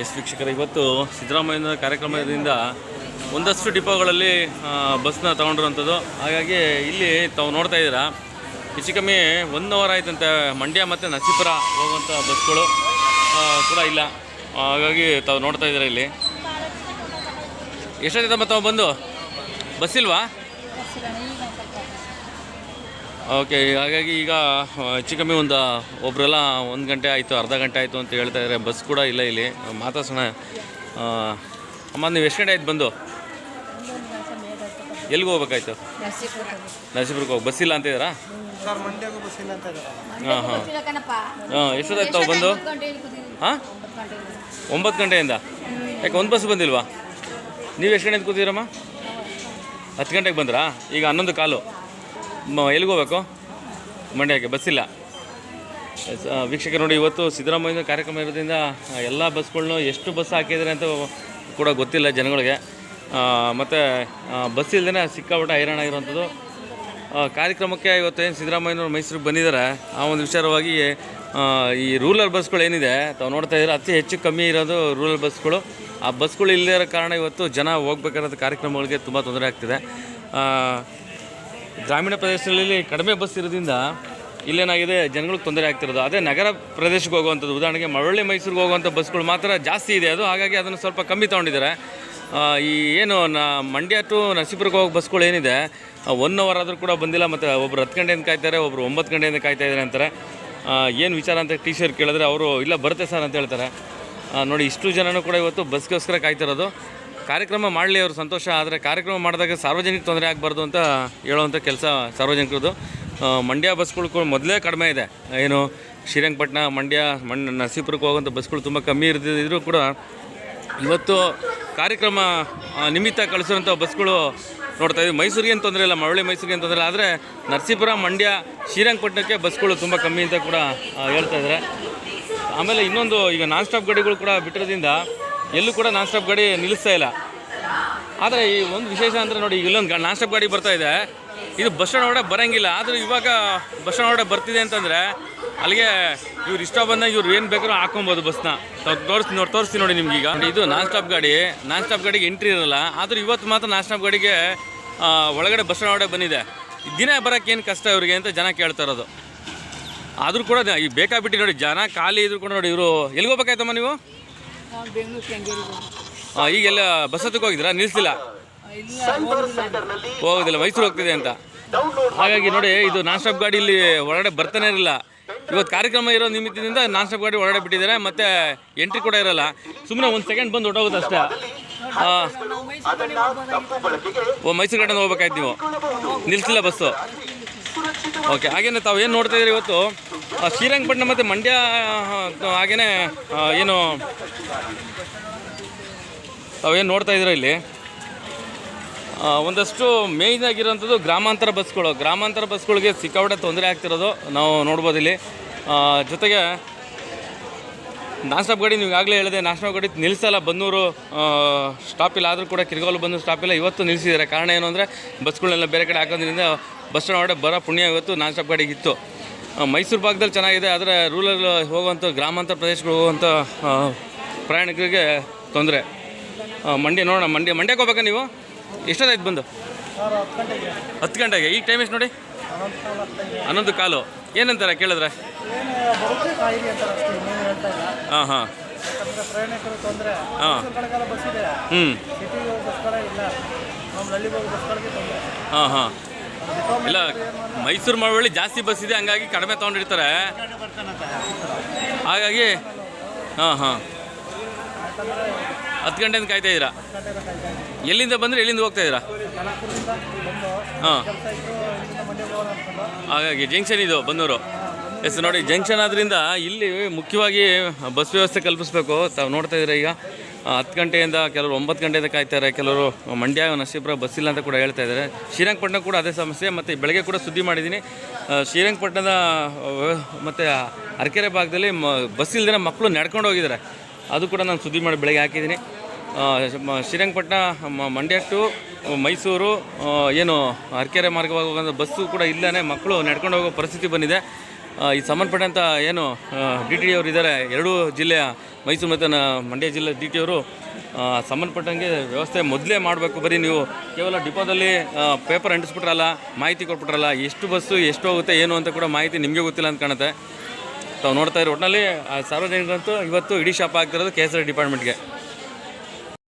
S ವೀಕ್ಷಕರ, ಇವತ್ತು ಸಿದ್ದರಾಮಯ್ಯನ ಕಾರ್ಯಕ್ರಮದಿಂದ ಒಂದಷ್ಟು ಡಿಪೋಗಳಲ್ಲಿ ಬಸ್ನ ತೊಗೊಂಡಿರುವಂಥದ್ದು. ಹಾಗಾಗಿ ಇಲ್ಲಿ ತಾವು ನೋಡ್ತಾ ಇದ್ದೀರಾ, ಹೆಚ್ಚು ಕಮ್ಮಿ 1 ಅವರ್ ಆಯ್ತಂತೆ ಮಂಡ್ಯ ಮತ್ತು ನರಸೀಪುರ ಹೋಗುವಂಥ ಬಸ್ಗಳು ಕೂಡ ಇಲ್ಲ. ಹಾಗಾಗಿ ತಾವು ನೋಡ್ತಾ ಇದ್ದೀರಾ ಇಲ್ಲಿ ಎಷ್ಟಾಯ್ತಮ್ಮ ತಾವು ಬಂದು ಬಸ್ ಇಲ್ವಾ? ಓಕೆ, ಹಾಗಾಗಿ ಈಗ ಹೆಚ್ಚು ಕಮ್ಮಿ ಒಬ್ಬರೆಲ್ಲ 1 ಗಂಟೆ ಆಯಿತು, ಅರ್ಧ ಗಂಟೆ ಆಯಿತು ಅಂತ ಹೇಳ್ತಾ ಇದ್ದಾರೆ. ಬಸ್ ಕೂಡ ಇಲ್ಲ ಇಲ್ಲಿ. ಮಾತಾಡ್ಸೋಣ. ಅಮ್ಮ, ನೀವು ಎಷ್ಟು ಗಂಟೆ ಆಯ್ತು ಬಂದು? ಎಲ್ಲಿಗೆ ಹೋಗ್ಬೇಕಾಯ್ತು? ನರಸೀಪುರಕ್ಕೆ ಹೋಗಿ ಬಸ್ ಇಲ್ಲ ಅಂತ ಇದ್ದಾರಾ? ಹಾಂ ಹಾಂ ಹಾಂ. ಎಷ್ಟೊತ್ತಾಯ್ತು ತಾವು ಬಂದು? ಹಾಂ, 9 ಗಂಟೆಯಿಂದ. ಯಾಕೆ ಒಂದು ಬಸ್ ಬಂದಿಲ್ವಾ? ನೀವು ಎಷ್ಟು ಗಂಟೆಯಿಂದ ಕೂತಿದ್ದೀರಮ್ಮ? 10 ಗಂಟೆಗೆ ಬಂದ್ರಾ? ಈಗ 11 ಕಾಲು. ಎಲ್ಲಿಗೆ ಹೋಗ್ಬೇಕು? ಮಂಡ್ಯಕ್ಕೆ ಬಸ್ ಇಲ್ಲ. ವೀಕ್ಷಕರು ನೋಡಿ, ಇವತ್ತು ಸಿದ್ದರಾಮಯ್ಯ ಕಾರ್ಯಕ್ರಮ ಇರೋದ್ರಿಂದ ಎಲ್ಲ ಬಸ್ಗಳ್ನು ಎಷ್ಟು ಬಸ್ ಹಾಕಿದ್ದಾರೆ ಅಂತ ಕೂಡ ಗೊತ್ತಿಲ್ಲ ಜನಗಳಿಗೆ. ಮತ್ತು ಬಸ್ ಇಲ್ಲದೇ ಸಿಕ್ಕಾಪಟ್ಟೆ ಹೈರಾಣ ಆಗಿರುವಂಥದ್ದು. ಕಾರ್ಯಕ್ರಮಕ್ಕೆ ಇವತ್ತೇನು ಸಿದ್ದರಾಮಯ್ಯನವ್ರು ಮೈಸೂರಿಗೆ ಬಂದಿದ್ದಾರೆ, ಆ ಒಂದು ವಿಚಾರವಾಗಿ ಈ ರೂರಲ್ ಬಸ್ಗಳು ಏನಿದೆ ತಾವು ನೋಡ್ತಾ ಇದ್ದಾರೆ, ಅತಿ ಹೆಚ್ಚು ಕಮ್ಮಿ ಇರೋದು ರೂರಲ್ ಬಸ್ಗಳು. ಆ ಬಸ್ಗಳು ಇಲ್ಲದೇ ಇರೋ ಕಾರಣ ಇವತ್ತು ಜನ ಹೋಗ್ಬೇಕಾದ ಕಾರ್ಯಕ್ರಮಗಳಿಗೆ ತುಂಬ ತೊಂದರೆ ಆಗ್ತಿದೆ. ಗ್ರಾಮೀಣ ಪ್ರದೇಶಗಳಲ್ಲಿ ಕಡಿಮೆ ಬಸ್ ಇರೋದ್ರಿಂದ ಇಲ್ಲೇನಾಗಿದೆ, ಜನಗಳಿಗೆ ತೊಂದರೆ ಆಗ್ತಿರೋದು. ಅದೇ ನಗರ ಪ್ರದೇಶಕ್ಕೆ ಹೋಗುವಂಥದ್ದು, ಉದಾಹರಣೆಗೆ ಮಳವಳ್ಳಿ ಮೈಸೂರಿಗೆ ಹೋಗುವಂಥ ಬಸ್ಗಳು ಮಾತ್ರ ಜಾಸ್ತಿ ಇದೆ ಅದು. ಹಾಗಾಗಿ ಅದನ್ನು ಸ್ವಲ್ಪ ಕಮ್ಮಿ ತೊಗೊಂಡಿದ್ದಾರೆ. ಈ ಏನು ಮಂಡ್ಯ ಟು ನರಸೀಪುರಕ್ಕೆ ಹೋಗೋ ಬಸ್ಗಳು ಏನಿದೆ 1 ಅವರ್ ಆದರೂ ಕೂಡ ಬಂದಿಲ್ಲ. ಮತ್ತು ಒಬ್ಬರು 10 ಗಂಟೆಯಿಂದ ಕಾಯ್ತಾರೆ, ಒಬ್ಬರು 9 ಗಂಟೆಯಿಂದ ಕಾಯ್ತಾ ಇದ್ದಾರೆ ಅಂತಾರೆ. ಏನು ವಿಚಾರ ಅಂತ ಟೀಚರ್ ಕೇಳಿದ್ರೆ ಅವರು ಇಲ್ಲ ಬರುತ್ತೆ ಸರ್ ಅಂತ ಹೇಳ್ತಾರೆ. ನೋಡಿ, ಇಷ್ಟು ಜನನೂ ಕೂಡ ಇವತ್ತು ಬಸ್ಗೋಸ್ಕರ ಕಾಯ್ತಿರೋದು. ಕಾರ್ಯಕ್ರಮ ಮಾಡಲಿ, ಅವರು ಸಂತೋಷ. ಆದರೆ ಕಾರ್ಯಕ್ರಮ ಮಾಡಿದಾಗ ಸಾರ್ವಜನಿಕ ತೊಂದರೆ ಆಗಬಾರ್ದು ಅಂತ ಹೇಳುವಂಥ ಕೆಲಸ ಸಾರ್ವಜನಿಕರದು. ಮಂಡ್ಯ ಬಸ್ಗಳು ಕೂಡ ಮೊದಲೇ ಕಡಿಮೆ ಇದೆ. ಏನು ಶ್ರೀರಂಗಪಟ್ಟಣ, ಮಂಡ್ಯ, ನರಸೀಪುರಕ್ಕೆ ಹೋಗುವಂಥ ಬಸ್ಗಳು ತುಂಬ ಕಮ್ಮಿ ಇದ್ದರೂ ಕೂಡ ಇವತ್ತು ಕಾರ್ಯಕ್ರಮ ನಿಮಿತ್ತ ಕಳಿಸಿರೋಂಥ ಬಸ್ಗಳು ನೋಡ್ತಾ ಇದ್ದೀವಿ. ಮೈಸೂರಿಗೆ ಏನು ತೊಂದರೆ ಇಲ್ಲ, ಮಳವಳ್ಳಿ ಮೈಸೂರಿಗೆ ಏನು ತೊಂದರೆ ಇಲ್ಲ. ಆದರೆ ನರಸೀಪುರ, ಮಂಡ್ಯ, ಶ್ರೀರಂಗಪಟ್ಟಣಕ್ಕೆ ಬಸ್ಗಳು ತುಂಬ ಕಮ್ಮಿ ಅಂತ ಕೂಡ ಹೇಳ್ತಾ ಇದ್ದಾರೆ. ಆಮೇಲೆ ಇನ್ನೊಂದು, ಈಗ ನಾನ್ ಸ್ಟಾಪ್ ಗಾಡಿಗಳು ಕೂಡ ಬಿಟ್ಟಿರೋದ್ರಿಂದ ಎಲ್ಲೂ ಕೂಡ ನಾನ್ ಸ್ಟಾಪ್ ಗಾಡಿ ನಿಲ್ಲಿಸ್ತಾ ಇಲ್ಲ. ಆದರೆ ಈ ಒಂದು ವಿಶೇಷ ಅಂದರೆ ನೋಡಿ, ಈಗ ಇಲ್ಲೊಂದು ನಾನ್ ಸ್ಟಾಪ್ ಗಾಡಿ ಬರ್ತಾಯಿದೆ, ಇದು ಬಸ್ ಸ್ಟ್ಯಾಂಡ್ ಒಳಗಡೆ ಬರೋಂಗಿಲ್ಲ. ಆದರೂ ಇವಾಗ ಬಸ್ ಸ್ಟ್ಯಾಂಡ್ ಒಳಗಡೆ ಬರ್ತಿದೆ ಅಂತಂದರೆ ಅಲ್ಲಿಗೆ ಇವ್ರು ಇಷ್ಟ ಬಂದಾಗ ಇವ್ರು ಏನು ಬೇಕಾದ್ರೂ ಹಾಕೊಬೋದು ಬಸ್ನ. ತೋರಿಸ್ತೀನಿ ನೋಡಿ ನಿಮ್ಗೆ. ಈಗ ಇದು ನಾನ್ ಸ್ಟಾಪ್ ಗಾಡಿ, ನಾನ್ ಸ್ಟಾಪ್ ಗಾಡಿಗೆ ಎಂಟ್ರಿ ಇರೋಲ್ಲ. ಆದರೂ ಇವತ್ತು ಮಾತ್ರ ನಾನ್ ಸ್ಟಾಪ್ ಗಾಡಿಗೆ ಒಳಗಡೆ ಬಸ್ ಸ್ಟ್ಯಾಂಡ್ ಒಳಗಡೆ ಬಂದಿದೆ. ದಿನ ಬರೋಕ್ಕೆ ಏನು ಕಷ್ಟ ಇವ್ರಿಗೆ ಅಂತ ಜನ ಕೇಳ್ತಾ ಇರೋದು. ಆದರೂ ಕೂಡ ಈಗ ಬೇಕಾಬಿಟ್ಟು ನೋಡಿ, ಜನ ಖಾಲಿ ಇದ್ರು ಕೂಡ ನೋಡಿ. ಇವರು ಎಲ್ಲಿಗೆ ಹೋಗ್ಬೇಕಾಯ್ತಮ್ಮ ನೀವು? ಈಗೆಲ್ಲ ಬಸ್ ಹತ್ತಕ್ಕೆ ಹೋಗಿದ್ದೀರಾ? ನಿಲ್ಲಿಸ್ತಿಲ್ಲ, ಹೋಗೋದಿಲ್ಲ, ಮೈಸೂರು ಹೋಗ್ತಿದೆ ಅಂತ. ಹಾಗಾಗಿ ನೋಡಿ, ಇದು ನಾನ್ ಸ್ಟಾಪ್ ಗಾಡಿ ಇಲ್ಲಿ ಒಳಗಡೆ ಬರ್ತಾನೆ ಇರಲಿಲ್ಲ. ಇವತ್ತು ಕಾರ್ಯಕ್ರಮ ಇರೋ ನಿಮಿತ್ತದಿಂದ ನಾನ್ ಸ್ಟಾಪ್ ಗಾಡಿ ಒಳಗಡೆ ಬಿಟ್ಟಿದ್ದಾರೆ. ಮತ್ತು ಎಂಟ್ರಿ ಕೂಡ ಇರೋಲ್ಲ. ಸುಮ್ಮನೆ 1 ಸೆಕೆಂಡ್ ಬಂದು ಹೊಟ್ಟೋಗುತ್ತೆ ಅಷ್ಟೇ. ಮೈಸೂರು ಕಡೆಯಿಂದ ಹೋಗ್ಬೇಕಾಯ್ತು ನೀವು, ನಿಲ್ಲಿಸಿಲ್ಲ ಬಸ್ಸು. ಓಕೆ, ಹಾಗೇನೆ ತಾವು ಏನು ನೋಡ್ತಾ ಇದ್ದೀರಿ ಇವತ್ತು ಶ್ರೀರಂಗಪಟ್ಟಣ ಮತ್ತು ಮಂಡ್ಯ, ಹಾಗೆಯೇ ಏನು ತಾವೇನು ನೋಡ್ತಾ ಇದ್ದೀರ ಇಲ್ಲಿ ಒಂದಷ್ಟು ಮೇಯ್ನ್ ಆಗಿರೋಂಥದ್ದು ಗ್ರಾಮಾಂತರ ಬಸ್ಗಳು. ಗ್ರಾಮಾಂತರ ಬಸ್ಗಳಿಗೆ ಸಿಕ್ಕಾಪಟ್ಟೆ ತೊಂದರೆ ಆಗ್ತಿರೋದು ನಾವು ನೋಡ್ಬೋದು ಇಲ್ಲಿ. ಜೊತೆಗೆ ನಾನ್ ಸ್ಟಾಪ್ ಗಾಡಿ ನೀವು ಈಗಾಗಲೇ ಹೇಳಿದೆ, ನಾನ್ ಸ್ಟಾಪ್ ಗಾಡಿ ನಿಲ್ಲಿಸಲ್ಲ. ಬನ್ನೂರು ಸ್ಟಾಪ್ ಇಲ್ಲ, ಆದರೂ ಕೂಡ ಕಿರ್ಗೋಲು ಬನ್ನೂರು ಸ್ಟಾಪ್ ಇಲ್ಲ. ಇವತ್ತು ನಿಲ್ಲಿಸಿದ್ದಾರೆ. ಕಾರಣ ಏನು ಅಂದರೆ ಬಸ್ಗಳನ್ನೆಲ್ಲ ಬೇರೆ ಕಡೆ ಹಾಕೋದ್ರಿಂದ ಬಸ್ ಸ್ಟ್ಯಾಂಡ್ ಒಳಗಡೆ ಬರೋ ಪುಣ್ಯ ಇವತ್ತು ನಾನ್ ಸ್ಟಾಪ್ ಗಾಡಿಗಿತ್ತು. ಮೈಸೂರು ಭಾಗದಲ್ಲಿ ಚೆನ್ನಾಗಿದೆ, ಆದರೆ ರೂರಲ್ ಹೋಗುವಂಥ ಗ್ರಾಮಾಂತರ ಪ್ರದೇಶಗಳು ಹೋಗುವಂಥ ಪ್ರಯಾಣಿಕರಿಗೆ ತೊಂದರೆ. ಮಂಡ್ಯ ನೋಡೋಣ, ಮಂಡ್ಯಕ್ಕೆ ಹೋಗ್ಬೇಕಾ ನೀವು? ಎಷ್ಟೊತ್ತಾಯ್ತು ಬಂದು? 10 ಗಂಟೆಗೆ. ಈಗ ಟೈಮ್ ಎಷ್ಟು ನೋಡಿ? 11 ಕಾಲು. ಏನಂತಾರೆ ಕೇಳಿದ್ರೆ? ಹಾಂ ಹಾಂ ಹಾಂ ಹಾಂ ಹಾಂ. ಇಲ್ಲ, ಮೈಸೂರು ಮಳವಳ್ಳಿ ಜಾಸ್ತಿ ಬಸ್ ಇದೆ, ಹಂಗಾಗಿ ಕಡಿಮೆ ತೊಗೊಂಡಿರ್ತಾರೆ. ಹಾಗಾಗಿ ಹಾಂ ಹಾಂ 10 ಗಂಟೆಯಿಂದ ಕಾಯ್ತಾ ಇದ್ದೀರಾ? ಎಲ್ಲಿಂದ ಬಂದರೆ ಎಲ್ಲಿಂದ ಹೋಗ್ತಾ ಇದ್ದೀರಾ? ಹಾಂ, ಹಾಗಾಗಿ ಜಂಕ್ಷನ್ ಇದು ಬನ್ನೂರು. ಎಸ್ ನೋಡಿ, ಜಂಕ್ಷನ್ ಆದ್ದರಿಂದ ಇಲ್ಲಿ ಮುಖ್ಯವಾಗಿ ಬಸ್ ವ್ಯವಸ್ಥೆ ಕಲ್ಪಿಸಬೇಕು. ತಾವು ನೋಡ್ತಾ ಇದ್ದೀರಾ ಈಗ 10 ಗಂಟೆಯಿಂದ, ಕೆಲವರು 9 ಗಂಟೆಯಿಂದ ಕಾಯ್ತಾರೆ, ಕೆಲವರು ಮಂಡ್ಯ, ನರಸೀಪುರ ಬಸ್ ಇಲ್ಲ ಅಂತ ಕೂಡ ಹೇಳ್ತಾ ಇದ್ದಾರೆ. ಶ್ರೀರಂಗಪಟ್ಟಣ ಕೂಡ ಅದೇ ಸಮಸ್ಯೆ. ಮತ್ತು ಬೆಳಗ್ಗೆ ಕೂಡ ಸುದ್ದಿ ಮಾಡಿದ್ದೀನಿ, ಶ್ರೀರಂಗಪಟ್ಟಣದ ಮತ್ತು ಅರಕೆರೆ ಭಾಗದಲ್ಲಿ ಬಸ್ ಇಲ್ಲದೇ ಮಕ್ಕಳು ನಡ್ಕೊಂಡು ಹೋಗಿದ್ದಾರೆ. ಅದು ಕೂಡ ನಾನು ಸುದ್ದಿ ಮಾಡಿ ಬೆಳಗ್ಗೆ ಹಾಕಿದ್ದೀನಿ. ಶ್ರೀರಂಗಪಟ್ಟಣ, ಮಂಡ್ಯ ಟು ಮೈಸೂರು ಏನು ಅರಕೆರೆ ಮಾರ್ಗವಾಗಿ ಹೋಗೋ ಬಸ್ಸು ಕೂಡ ಇಲ್ಲದೇ ಮಕ್ಕಳು ನಡ್ಕೊಂಡು ಹೋಗೋ ಪರಿಸ್ಥಿತಿ ಬಂದಿದೆ. ಈ ಸಂಬಂಧಪಟ್ಟಂಥ ಏನು ಡಿ ಟಿ ಅವರು ಇದ್ದಾರೆ, ಎರಡೂ ಜಿಲ್ಲೆಯ ಮೈಸೂರು ಮತ್ತು ಮಂಡ್ಯ ಜಿಲ್ಲೆ ಡಿ ಟಿ ಅವರು ಸಂಬಂಧಪಟ್ಟಂಗೆ ವ್ಯವಸ್ಥೆ ಮೊದಲೇ ಮಾಡಬೇಕು. ಬರೀ ನೀವು ಕೇವಲ ಡಿಪೋದಲ್ಲಿ ಪೇಪರ್ ಅಂಟಿಸ್ಬಿಟ್ರಲ್ಲ, ಮಾಹಿತಿ ಕೊಟ್ಬಿಟ್ರಲ್ಲ, ಎಷ್ಟು ಬಸ್ಸು ಎಷ್ಟು ಹೋಗುತ್ತೆ ಏನು ಅಂತ ಕೂಡ ಮಾಹಿತಿ ನಿಮಗೆ ಗೊತ್ತಿಲ್ಲ ಅಂತ ಕಾಣುತ್ತೆ. ತಾವು ನೋಡ್ತಾ ಇರೋ ಒಟ್ಟಿನಲ್ಲಿ ಸಾರ್ವಜನಿಕರಂತೂ ಇವತ್ತು ಇಡೀ ಶಾಪ ಆಗ್ತಿರೋದು KSRTC ಡಿಪಾರ್ಟ್ಮೆಂಟ್ಗೆ.